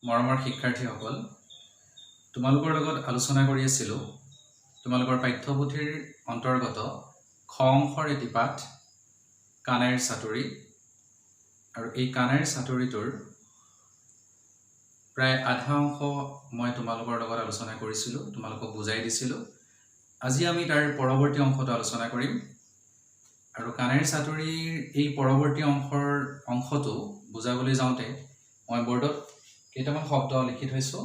মৰমৰ শিক্ষাৰ্থীসকল, তোমালোকৰ লগত আলোচনা কৰি আছিলোঁ তোমালোকৰ পাঠ্যপুথিৰ অন্তৰ্গত খ অংশৰ এটি পাঠ কানাইৰ চাতুৰি। আৰু এই কানাইৰ চাতুৰিটোৰ প্ৰায় আধা অংশ মই তোমালোকৰ লগত আলোচনা কৰিছিলোঁ, তোমালোকক বুজাই দিছিলোঁ। আজি আমি তাৰ পৰৱৰ্তী অংশটো আলোচনা কৰিম। আৰু কানাইৰ চাতুৰিৰ এই পৰৱৰ্তী অংশটো বুজাবলৈ যাওঁতে মই বৰ্ডত কেইটামান শব্দ লিখি থৈছোঁ।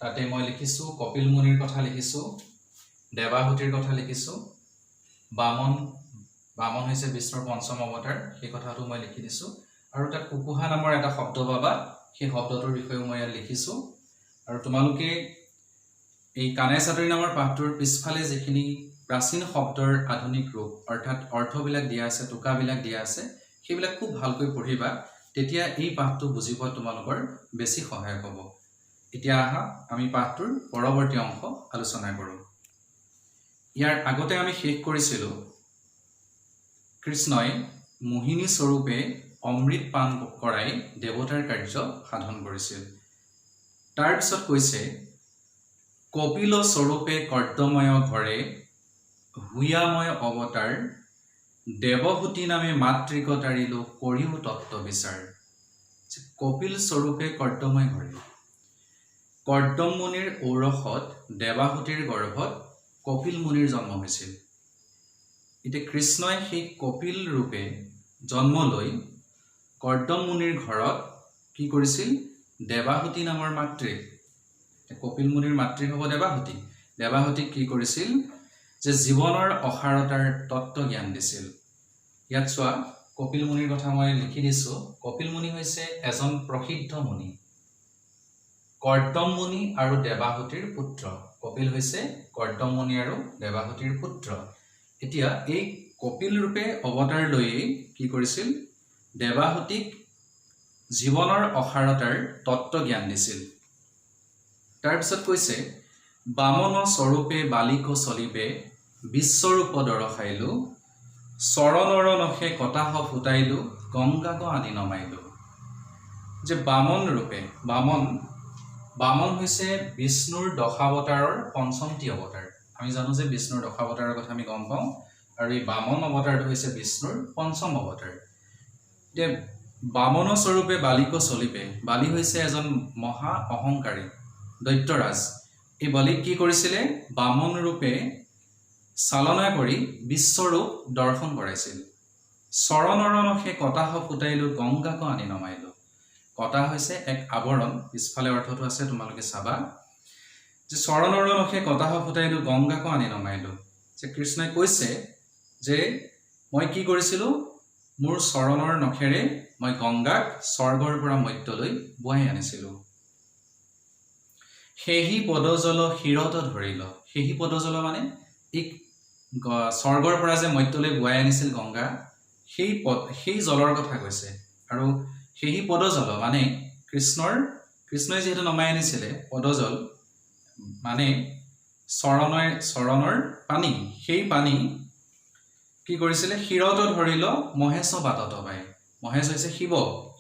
তাতে মই লিখিছোঁ কপিল মুনিৰ কথা লিখিছোঁ, দেৱাহুতিৰ কথা লিখিছোঁ, বামন হৈছে বিষ্ণুৰ পঞ্চম অৱতাৰ, সেই কথাটো মই লিখি দিছোঁ। আৰু তাত কুকুহা নামৰ এটা শব্দ পাবা, সেই শব্দটোৰ বিষয়েও মই ইয়াত লিখিছোঁ। আৰু তোমালোকে এই কানাই চাতুৰি নামৰ পাঠটোৰ পিছফালে যিখিনি প্ৰাচীন শব্দৰ আধুনিক ৰূপ অৰ্থাৎ অৰ্থবিলাক দিয়া আছে, টোকাবিলাক দিয়া আছে, সেইবিলাক খুব ভালকৈ পঢ়িবা। তেতিয়া এই পাঠটো বুজি পোৱা তোমালোকৰ বেছি সহায়ক হ'ব। এতিয়া আহা আমি পাঠটোৰ পৰৱৰ্তী অংশ আলোচনা কৰোঁ। ইয়াৰ আগতে আমি শেষ কৰিছিলোঁ কৃষ্ণই মোহিনী স্বৰূপে অমৃত পান কৰাই দেৱতাৰ কাৰ্য সাধন কৰিছিল। তাৰপিছত কৈছে কপিল স্বৰূপে কৰ্দময় ঘৰে হুয়াময় অৱতাৰ দেৱহুতি নামে মাতৃক তাৰিলো কৰিও তত্ত্ব বিচাৰ। কপিল স্বৰূপে কৰ্দময় ঘৰে, কৰ্দম মুনিৰ ঔৰসত দেৱাহুতিৰ গৰ্ভত কপিল মুনিৰ জন্ম হৈছিল। এতিয়া কৃষ্ণই সেই কপিল ৰূপে জন্ম লৈ কৰ্দম মুনিৰ ঘৰত কি কৰিছিল? দেৱাহুতি নামৰ মাতৃক, কপিল মুনিৰ মাতৃ হ'ব দেৱাহুতি, দেৱাহুতিক কি কৰিছিল? যে জীৱনৰ অসাৰতাৰ তত্ত্ব জ্ঞান দিছিল। ইয়াত চোৱা, কপিল মুনিৰ কথা মই লিখি দিছোঁ। কপিল মুনি হৈছে এজন প্ৰসিদ্ধ মুনি, কৰ্দম মুনি আৰু দেৱাহুতিৰ পুত্ৰ। কপিল হৈছে কৰ্দম মুনি আৰু দেৱাহুতিৰ পুত্ৰ। এতিয়া এই কপিল ৰূপে অৱতাৰ লৈয়ে কি কৰিছিল? দেৱাহুতিক জীৱনৰ অসাৰতাৰ তত্ত্ব জ্ঞান দিছিল। তাৰপিছত কৈছে বামন স্বৰূপে বালিক চলিবে বিশ্বৰূপ দৰখাইলো চৰণৰ নখে কটাহ ফুটাইলো গংগাক আনি নমাইলো। যে বামন ৰূপে, বামন হৈছে বিষ্ণুৰ দশাৱতাৰৰ পঞ্চমটি অৱতাৰ। আমি জানো যে বিষ্ণুৰ দশাৱতাৰৰ কথা আমি গম পাওঁ, আৰু এই বামন অৱতাৰটো হৈছে বিষ্ণুৰ পঞ্চম অৱতাৰ। এতিয়া বামন স্বৰূপে বালিক চলিবে, বালি হৈছে এজন মহা অহংকাৰী দৈত্যৰাজ। এই বালিক কি কৰিছিলে? বামন ৰূপে চালনা কৰি বিশ্বৰূপ দৰ্শন কৰাইছিল। চৰণৰ নখে কটাহ ফুটাইলো গংগাক আনি নমাইলো। কটা হৈছে এক আৱৰণ, পিছফালে অৰ্থটো আছে, তোমালোকে চাবা। যে চৰণৰ নখে কটাহ ফুটাইলো গংগাক আনি নমাইলো। যে কৃষ্ণই কৈছে যে মই কি কৰিছিলোঁ? মোৰ চৰণৰ নখেৰে মই গংগাক স্বৰ্গৰ পৰা মৰ্ত্যলৈ বোৱাই আনিছিলোঁ। সেহি পদজল শিৰত ধৰিল, সেহি পদজল মানে এই স্বৰ্গৰ পৰা যে মৰ্ত্যলৈ বোৱাই আনিছিল গংগা, সেই জলৰ কথা কৈছে। আৰু সেহি পদজল মানে কৃষ্ণই যিহেতু নমাই আনিছিলে পদজল মানে চৰণৰ পানী, সেই পানী কি কৰিছিলে? শিৰত ধৰিল মহেশ বাটত পাই। মহেশ হৈছে শিৱ,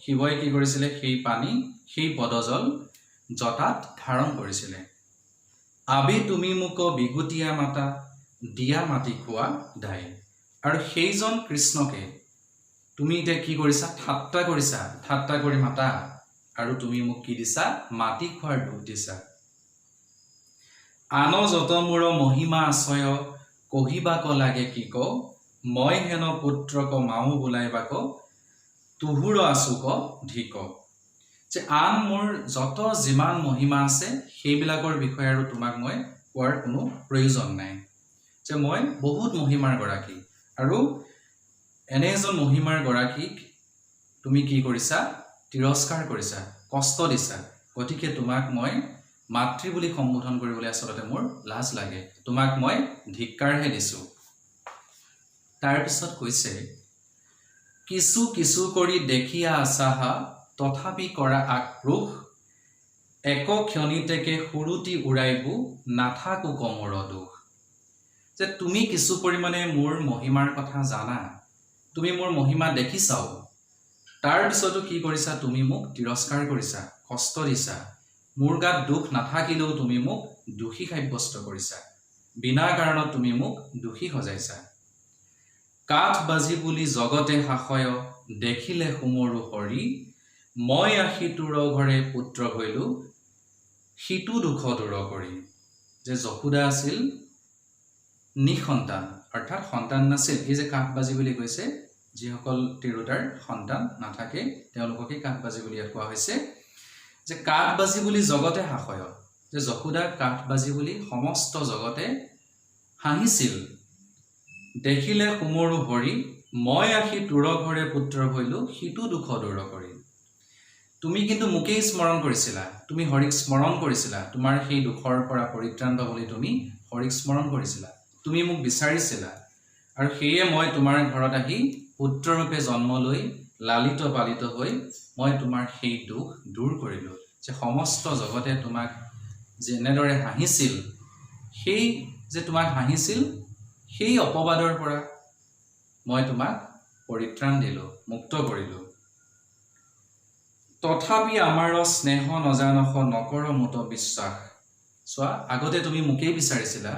শিৱই কি কৰিছিলে? সেই পানী, সেই পদজল জটাত ধাৰণ কৰিছিলে। আবি তুমি মোক বিগুটিয়া মাতা দিয়া মাটি খোৱা দাই। আৰু সেইজন কৃষ্ণকে তুমি এতিয়া কি কৰিছা? ঠাট্টা কৰি মাতা, আৰু তুমি মোক কি দিছা? মাটি খোৱাৰ দুখ দিছা। আন যত মোৰ মহিমা আশ্ৰয় কহিবাক লাগে কি ক, মই হেন পুত্ৰক মাও বোলাইবাক তুহুৰ আচুক ধিক। যে আন মোৰ যত যিমান মহিমা আছে সেইবিলাকৰ বিষয়ে আৰু তোমাক মই কোৱাৰ কোনো প্ৰয়োজন নাই। যে মই বহুত মহিমাৰ গৰাকী, আৰু এনে এজন মহিমাৰ গৰাকীক তুমি কি কৰিছা? তিৰস্কাৰ কৰিছা, কষ্ট দিছা। গতিকে তোমাক মই মাতৃ বুলি সম্বোধন কৰিবলৈ আচলতে মোৰ লাজ লাগে, তোমাক মই ধিক্কাৰহে দিছোঁ। তাৰপিছত কৈছে কিছু কিছু কৰি দেখিয়া আছাহা তথাপি কৰা আক্ৰোশ এক ক্ষণিতেকে সুৰুতি উৰাইবো নাথাকো কমৰ দুখ। যে তুমি কিছু পৰিমাণে মোৰ মহিমাৰ কথা জানা, তুমি মোৰ মহিমা দেখিছাও, তাৰ পিছতো কি কৰিছা? তুমি মোক তিৰস্কাৰ কৰিছা, কষ্ট দিছা মোৰ গাত দুখ নাথাকিলেও তুমি মোক দুখী সাব্যস্ত কৰিছা বিনা কাৰণত তুমি মোক দুখী সজাইছা কাঠ বাজি বুলি জগতে হাসয় দেখিলে সুমৰু হৰি মই আহি তোৰ ঘৰে পুত্ৰ হৈলো সিটো দুখ দূৰ কৰি যে যশোদা আছিল নিসন্তান অৰ্থাৎ সন্তান নাছিল এই যে কাঠবাজি বুলি কৈছে যিসকল তিৰোতাৰ সন্তান নাথাকে তেওঁলোককে কাঠবাজি বুলি কোৱা হৈছে যে কাঠবাজি বুলি জগতে হাসয় যে যশোদা কাঠবাজি বুলি সমস্ত জগতে হাঁহিছিল দেখিলে সুমৰু হৰি মই আহি তোৰ ঘৰে পুত্ৰ হৈলো সিটো দুখ দূৰ কৰি তুমি কিন্তু মোকেই স্মৰণ কৰিছিলা তুমি হৰিক স্মৰণ কৰিছিলা তোমাৰ সেই দুখৰ পৰা পৰিত্ৰাণ পাবলৈ তুমি হৰিক স্মৰণ কৰিছিলা তুমি মোক বিচাৰিছিলা আৰু সেয়ে মই তোমাৰ ঘৰত আহি পুত্ৰৰূপে জন্ম লৈ লালিত পালিত হৈ মই তোমাৰ সেই দুখ দূৰ কৰিলো যে সমস্ত জগতে তোমাক যেনেদৰে হাঁহিছিল সেই যে তোমাক হাঁহিছিল সেই অপবাদৰ পৰা মই তোমাক পৰিত্ৰাণ দিলো মুক্ত কৰিলো তথাপি আমাৰ স্নেহ নজানখ নকৰ মুত বিশ্বাস চোৱা আগতে তুমি মোকেই বিচাৰিছিলা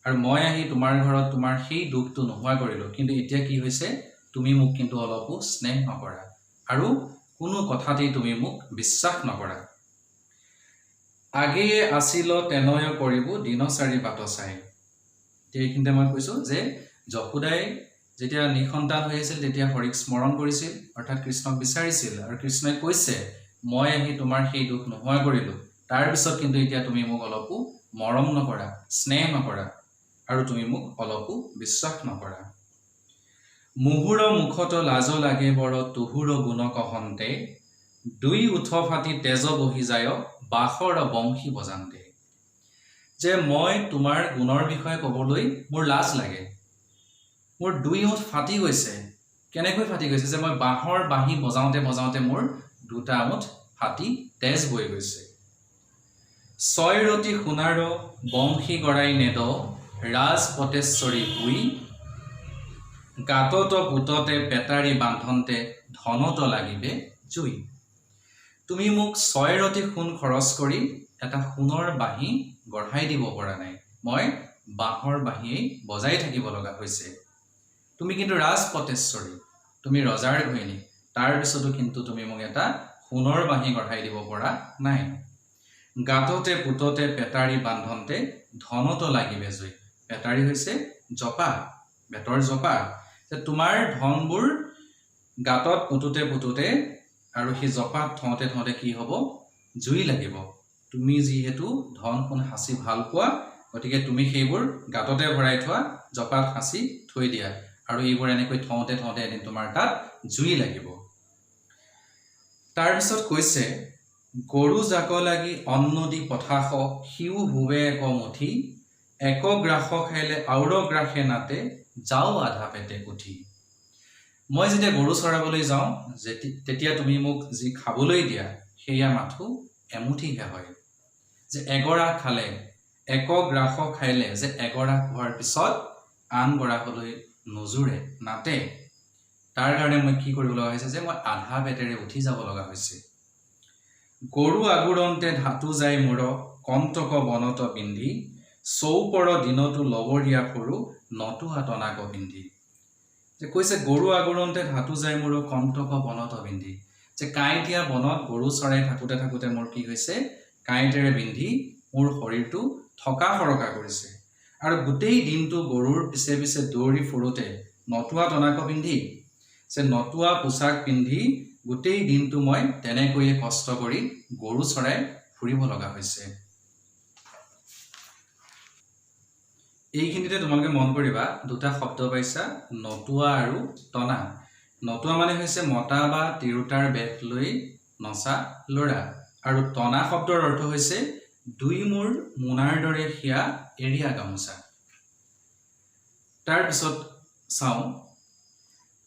আৰু মই আহি তোমাৰ ঘৰত তোমাৰ সেই দুখটো নোহোৱা কৰিলো কিন্তু এতিয়া কি হৈছে তুমি মোক কিন্তু অলপো স্নেহ নকৰা আৰু কোনো কথাতেই তুমি মোক বিশ্বাস নকৰা আগে আছিল তেনয় কৰিব দিনচাৰি বাট চাই এইখিনিতে মই কৈছো যে যশোদাই যেতিয়া নিসন্তান হৈ আছিল তেতিয়া হৰিক স্মৰণ কৰিছিল অৰ্থাৎ কৃষ্ণক বিচাৰিছিল আৰু কৃষ্ণই কৈছে মই আহি তোমাৰ সেই দুখ নোহোৱা কৰিলো তাৰ পিছত কিন্তু এতিয়া তুমি মোক অলপো মৰম নকৰা স্নেহ নকৰা আৰু তুমি মোক অলপো বিশ্বাস নকৰা মুহুৰ মুখত লাজ লাগে বৰ তুহুৰ গুণ কহন্তে দুই উঠ ফাটি তেজ বহি যায় বাখৰ বংশী বজান্তে যে মই তোমাৰ গুণৰ বিষয়ে ক'বলৈ মোৰ লাজ লাগে মোৰ দুই ওঠ ফাটি গৈছে কেনেকৈ ফাটি গৈছে যে মই বাঁহৰ বাঁহী বজাওঁতে বজাওঁতে মোৰ দুটা ওঠ ফাটি তেজ বৈ গৈছে ছয় ৰতি সোণাৰ বংশী গৰাই নেদ ৰাজ পটেশ্বৰী শুই গাতত পুততে পেটাৰী বান্ধন্তে ধনত লাগিবে জুই তুমি মোক 6 ৰতি সোণ খৰচ কৰি এটা সোণৰ বাঁহী গঢ়াই দিব পৰা নাই মই বাঁহৰ বাঁহী বজাই থাকিব লগা হৈছে তুমি কিন্তু ৰাজ পটেশ্বৰী তুমি ৰজাৰ ঘৈণী তাৰ পিছতো কিন্তু তুমি মোক এটা সোণৰ বাঁহী গঢ়াই দিব পৰা নাই গাততে পুততে পেটাৰী বান্ধন্তে ধনত লাগিবে জুই পেটাৰী হৈছে জপা বেতৰ জপা যে তোমাৰ ধনবোৰ গাতত পুতুতে পুতুতে আৰু সেই জপাত থওঁতে থওঁতে কি হ'ব জুই লাগিব তুমি যিহেতু ধন কোন হাসি ভাল পোৱা গতিকে তুমি সেইবোৰ গাততে ভৰাই থোৱা জপাত হাসি থৈ দিয়া আৰু এইবোৰ এনেকৈ থওঁতে থওঁতে এদিন তোমাৰ তাত জুই লাগিব তাৰ পিছত কৈছে গৰু জাক লাগি অন্ন দি পঠাখ হিউ হুবে এক মুঠি এক গ্ৰাস খাইলে আউৰ গ্ৰাসে নাতে যাও আধা পেটে উঠি মই যেতিয়া গৰু চৰাবলৈ যাওঁ তেতিয়া তুমি মোক যি খাবলৈ দিয়া সেয়া মাথো এমুঠিহে হয় যে এগৰা খালে এক গ্ৰাস খাইলে যে এগৰা খোৱাৰ পিছত আন গৰাহলৈ নজুৰে নাতে তাৰ কাৰণে মই কি কৰিব লগা হৈছে যে মই আধা পেটেৰে উঠি যাব লগা হৈছে গৰু আগুৰন্তে ধাতু যায় মোৰ কন্তক বনত পিন্ধি চৌপৰ দিনতো লবৰীয়া সৰু নতুৱা টনাক পিন্ধি যে কৈছে গৰু আগুৰন্তে ধাতু যায় মোৰ কন্তক বনত পিন্ধি যে কাঁইটীয়া বনত গৰু চৰাই থাকোতে থাকোতে মোৰ কি হৈছে কাঁইটেৰে পিন্ধি মোৰ শৰীৰটো থকা সৰকা কৰিছে আৰু গোটেই দিনটো গৰুৰ পিছে পিছে দৌৰি ফুৰোতে নতুৱা টনাক পিন্ধি যে নতুৱা পোছাক পিন্ধি গোটেই দিনটো মই তেনেকৈয়ে কষ্ট কৰি গৰু চৰাই ফুৰিব লগা হৈছে এইখিনিতে তোমালোকে মন কৰিবা দুটা শব্দ পাইছা নতুৱা আৰু টনা নতুৱা মানে হৈছে মতা বা তিৰোতাৰ বেশ লৈ নচা লৰা আৰু টনা শব্দৰ অৰ্থ হৈছে দুই মূৰ মুনাৰ দৰে হিয়া এৰিয়া গামোচা তাৰ পিছত চাওঁ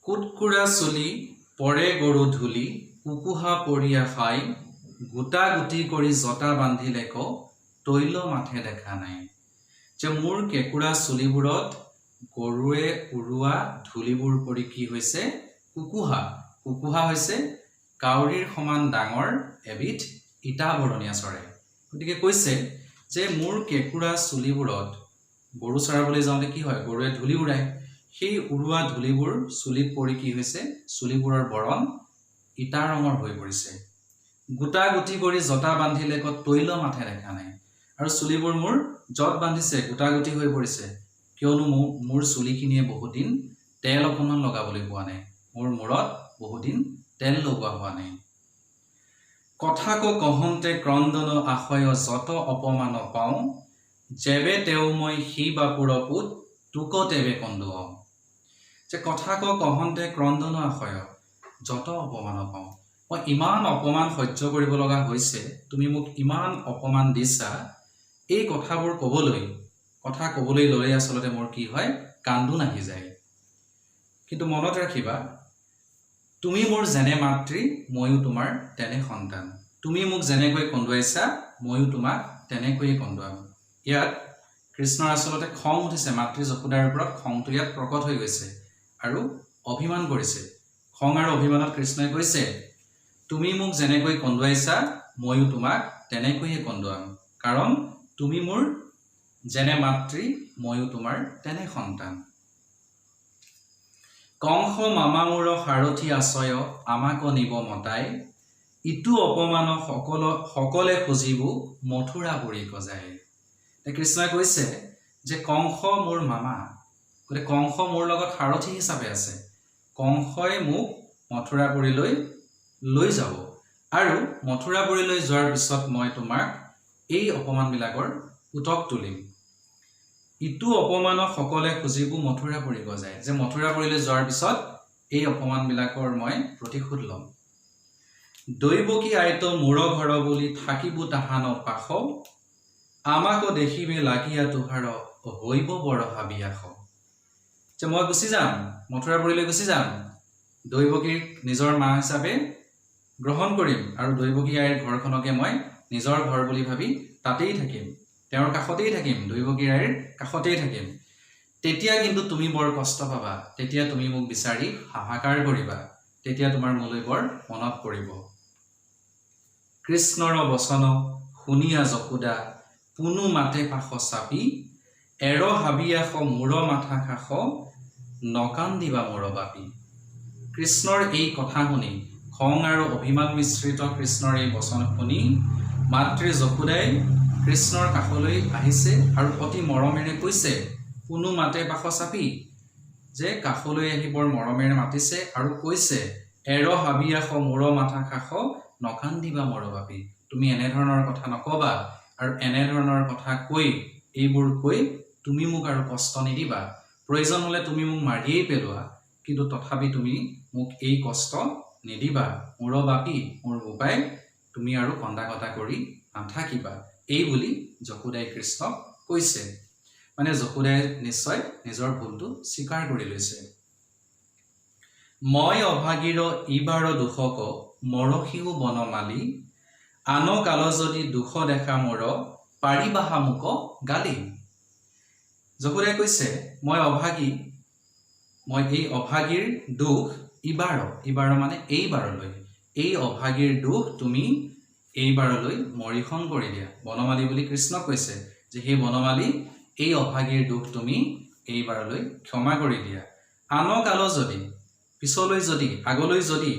কুটকুৰা চলি পৰে গৰু ধুলি কুকুহা পৰিয়া খাই গোটা গুটি কৰি জটা বান্ধিলে ক তৈল মাথে দেখা নাই যে মোৰ কেকুৰা চুলিবোৰত গৰুৱে উৰুৱা ধুলিবোৰ পৰি কি হৈছে কুকুহা কুকুহা হৈছে কাউৰীৰ সমান ডাঙৰ এবিধ ইটা ভৰণীয়া চৰে গতিকে কৈছে যে মোৰ কেঁকুৰা চুলিবোৰত গৰু চৰাবলৈ যাওঁতে কি হয় গৰুৱে ধূলি উৰায় সেই উৰুৱা ধূলিবোৰ চুলিত পৰি কি হৈছে চুলিবোৰৰ বৰণ ইটা ৰঙৰ হৈ পৰিছে গোটা গুটি কৰি জটা বান্ধিলে ক তৈল মাথে দেখা নাই আৰু চুলিবোৰ মোৰ জট বান্ধিছে গোটা গুটি হৈ পৰিছে কিয়নো মোৰ চুলিখিনিয়ে বহুত দিন তেল অকণমান লগাবলৈ পোৱা নাই মোৰ মূৰত বহুত দিন তেল লগোৱা হোৱা নাই কথাক কহন্তে ক্ৰন্দন আশয় যত অপমান পাওঁ যেবে তেও মই সি বাপুৰ পুত তোক তেবে কন্দুৱ যে কথাক কহন্তে ক্ৰন্দন আশয় যত অপমান পাওঁ মই ইমান অপমান সহ্য কৰিব লগা হৈছে তুমি মোক ইমান অপমান দিছা এই কথাবোৰ কথা ক'বলৈ লৈ আচলতে মোৰ কি হয় কান্দোন আহি যায় কিন্তু মনত ৰাখিবা তুমি মোৰ যেনে মাতৃ ময়ো তোমাৰ তেনে সন্তান তুমি মোক যেনেকৈ কন্দুৱাইছা ময়ো তোমাক তেনেকৈয়ে কন্দুৱাম ইয়াত কৃষ্ণৰ আচলতে খং উঠিছে মাতৃ যশোদাৰ ওপৰত খংটো ইয়াত প্ৰকট হৈ গৈছে আৰু অভিমান কৰিছে খং আৰু অভিমানত কৃষ্ণই কৈছে তুমি মোক যেনেকৈ কন্দুৱাইছা ময়ো তোমাক তেনেকৈয়ে কন্দুৱাম কাৰণ তুমি মোৰ যেনে মাতৃ ময়ো তোমাৰ তেনে সন্তান কংস মামা মোৰ সাৰথি আছয় আমাক নিব মতাই ইটো অপমান সকলে খুজিব মথুৰাপুৰী গজাই কৃষ্ণই কৈছে যে কংস মোৰ মামা গতিকে কংস মোৰ লগত সাৰথি হিচাপে আছে কংসই মোক মথুৰাপুৰীলৈ লৈ যাব আৰু মথুৰাপুৰীলৈ যোৱাৰ পিছত মই তোমাক এই অপমানবিলাকৰ উতক তুলিম ইটো অপমান সকলে খুজিব মথুৰাপুৰী গজাই যে মথুৰাপুৰীলৈ যোৱাৰ পিছত এই অপমানবিলাকৰ মই প্ৰতিশোধ ল'ম দৈৱকী আইত মূৰ ঘৰ বুলি থাকিব তাহান পাশ আমাক দেখিবে লাগিয়া তোহাৰ হৈব বৰ হাবিয়াস যে মই গুচি যাম মথুৰাপুৰীলৈ গুচি যাম দৈৱকীক নিজৰ মা হিচাপে গ্ৰহণ কৰিম আৰু দৈৱকী আইৰ ঘৰখনকে মই নিজৰ ঘৰ বুলি ভাবি তাতেই থাকিম তেওঁৰ কাষতেই থাকিম দৈৱকী আইৰ কাষতেই থাকিম তেতিয়া কিন্তু তুমি বৰ কষ্ট পাবা তেতিয়া তুমি মোক বিচাৰি হাহাকাৰ কৰিবা তেতিয়া তোমাৰ মোলৈ বৰ মনত পৰিব কৃষ্ণৰ বচন শুনিয়া যশোদা পুনু মাতে পাশ চাপি এৰ হাবিয়াস মূৰ মাথা খাস নকান্দিবা মোৰ বাপি কৃষ্ণৰ এই কথা শুনি খং আৰু অভিমান মিশ্ৰিত কৃষ্ণৰ এই বচন শুনি মাতৃ যশোদাই কৃষ্ণৰ কাষলৈ আহিছে আৰু অতি মৰমেৰে কৈছে পুনু মাতে পাশ চাপি যে কাষলৈ আহি বৰ মৰমেৰে মাতিছে আৰু কৈছে এৰ হাবিয়াস মূৰ মাথা খাস নকান্দিবা মোৰ বাপি তুমি এনেধৰণৰ কথা নকবা আৰু এনেধৰণৰ কথা এইবোৰ কৈ তুমি মোক আৰু কষ্ট নিদিবা প্ৰয়োজন হ'লে তুমি মোক মাৰিয়েই পেলোৱা কিন্তু তথাপি তুমি মোক এই কষ্ট নিদিবা মোৰ বাপি মোৰ উপাই তুমি আৰু কন্দা কৰি নাথাকিবা এই বুলি যশোদাই কৃষ্ণক কৈছে মানে যশোদাই নিশ্চয় নিজৰ ভুলটো স্বীকাৰ কৰি লৈছে মই অভাগীৰ ইবাৰ দুখক মৰহিও বনমালি আন কাল যদি দুখ দেখা মোৰ পাৰিবাহা মোক গালি যশোদাই কৈছে মই অভাগী মই এই অভাগীৰ দুখ ইবাৰ মানে এইবাৰলৈ এই অভাগীৰ দুখ তুমি এইবাৰলৈ মৰিখন কৰি দিয়া বনমালী বুলি কৃষ্ণক কৈছে যে হে বনমালী এই অভাগীৰ দুখ তুমি এইবাৰলৈ ক্ষমা কৰি দিয়া আন কাল যদি পিছলৈ যদি আগলৈ যদি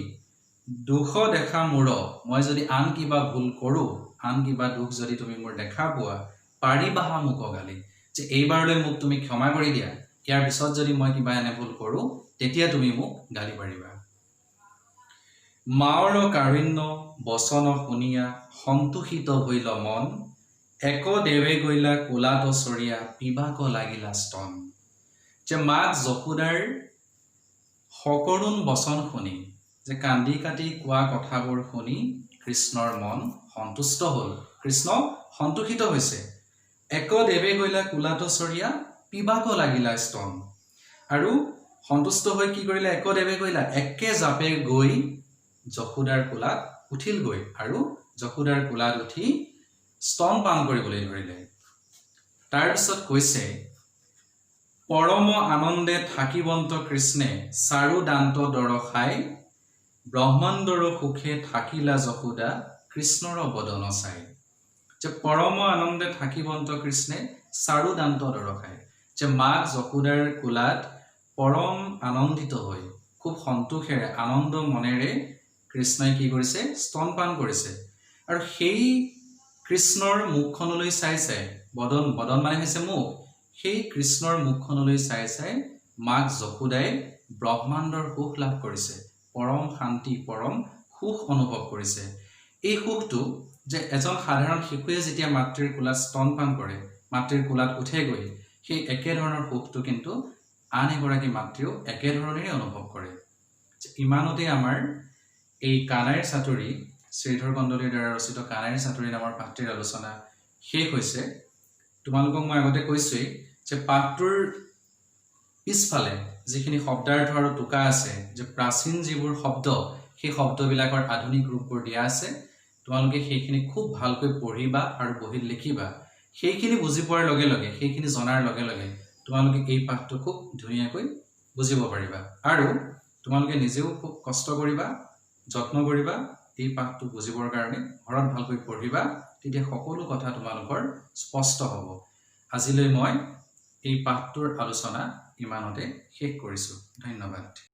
দুখ দেখা মোৰ মই যদি আন কিবা ভুল কৰোঁ আন কিবা দুখ যদি তুমি মোৰ দেখা পোৱা পাৰিবাহা মোক গালি যে এইবাৰলৈ মোক তুমি ক্ষমা কৰি দিয়া ইয়াৰ পিছত যদি মই কিবা এনে ভুল কৰোঁ তেতিয়া তুমি মোক গালি পাৰিবা মাৰ কাৰুণ্য বচন শুনিয়া সন্তোষিত হৈল মন এক দেৱে গৈলা কোলাত চৰিয়া পিবাক লাগিলা স্তন যে মাক যশোদাৰ সকৰুণ বচন শুনি যে কান্দি কাটি কোৱা কথাবোৰ শুনি কৃষ্ণৰ মন সন্তুষ্ট হ'ল কৃষ্ণ সন্তোষিত হৈছে এক দেৱে গৈলা কোলাত চৰিয়া পিবাক লাগিলা স্তন আৰু সন্তুষ্ট হৈ কি কৰিলে এক দেৱে গৈলা একে জাপে গৈ যশোদাৰ কোলাত উঠিলগৈ আৰু যশোদাৰ কোলাত উঠি স্তন পান কৰিবলৈ ধৰিলে তাৰপিছত কৈছে পৰম আনন্দে থাকিবন্ত কৃষ্ণে চাৰু দান্ত দৰ খাই ব্ৰহ্মাণ্ডৰ সুখে থাকিলা যশোদা কৃষ্ণৰ বদন চাই যে পৰম আনন্দে থাকিবন্ত কৃষ্ণে চাৰু দান্ত দৰখায় যে মাক যশোদাৰ কোলাত পৰম আনন্দিত হৈ খুব সন্তোষেৰে আনন্দ মনেৰে কৃষ্ণই কি কৰিছে স্তনপান কৰিছে আৰু সেই কৃষ্ণৰ মুখখনলৈ চাই চাই বদন মানে হৈছে মুখ সেই কৃষ্ণৰ মুখখনলৈ চাই চাই মাক যশোদাই ব্ৰহ্মাণ্ডৰ সুখ লাভ কৰিছে পৰম শান্তি পৰম সুখ অনুভৱ কৰিছে এই সুখটো যে এজন সাধাৰণ শিশুৱে যেতিয়া মাতৃৰ কোলাত স্তনপান কৰে মাতৃৰ কোলাত উঠে গৈ সেই একে ধৰণৰ সুখটো কিন্তু আন এগৰাকী মাতৃও একে ধৰণেৰে অনুভৱ কৰে ইমানতে আমাৰ এই কানাইৰ চাতুৰী শ্ৰীধৰ কন্দলীৰ দ্বাৰা ৰচিত কানাইৰ চাতুৰী নামৰ পাঠটিৰ আলোচনা শেষ হৈছে তোমালোকক মই আগতে কৈছোই যে পাঠটোৰ পিছফালে যিখিনি শব্দাৰ্থ আৰু টুকা আছে যে প্ৰাচীন যিবোৰ শব্দ সেই শব্দবিলাকৰ আধুনিক ৰূপবোৰ দিয়া আছে তোমালোকে সেইখিনি খুব ভালকৈ পঢ়িবা আৰু বহিত লিখিবা সেইখিনি বুজি পোৱাৰ লগে লগে সেইখিনি জনাৰ লগে লগে তোমালোকে এই পাঠটো খুব ধুনীয়াকৈ বুজিব পাৰিবা আৰু তোমালোকে নিজেও খুব কষ্ট কৰিবা যত্ন কৰিবা এই পাঠটো বুজিবৰ কাৰণে ঘৰত ভালকৈ পঢ়িবা তেতিয়া সকলো কথা তোমালোকৰ স্পষ্ট হ'ব আজিলৈ মই এই পাঠটোৰ আলোচনা ইমানতে শেষ কৰিছো ধন্যবাদ